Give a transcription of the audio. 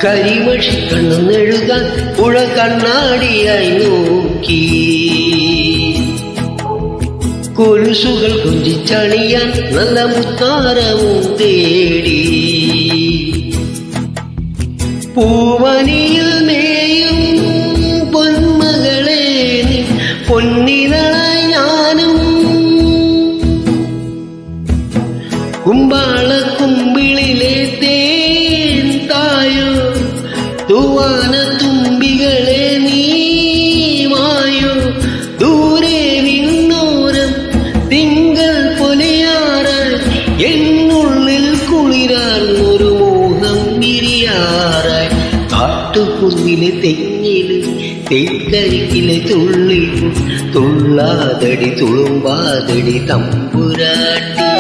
കരിമഷി കണ്ണെഴുതാൻ പുഴ കണ്ണാടിയായി നോക്കി കൊലുസുകൾ കൊഞ്ചിച്ചണിയാൻ നല്ല മുത്താരവും തേടി പൂവനിയിൽ മേയും പൊന്മകളെ നീ പൊന്നിനായി ഞാനും കുമ്പിളിലെ തേൻ തായോ തൂവാന തുമ്പികളെ നീ മായോ ദൂരെ നിന്നോരം തിങ്കൾ പൊലിയാറാൻ എന്നുള്ളിൽ കുളിരാൻ ഒരു മോഹം വിരിയാറായി കാട്ടുകുന്നിലെ തെങ്ങില് തേക്കരിക്കിലെ തുള്ളി തുള്ളാതടി തുളുമ്പാതടി തമ്പുരാട്ടി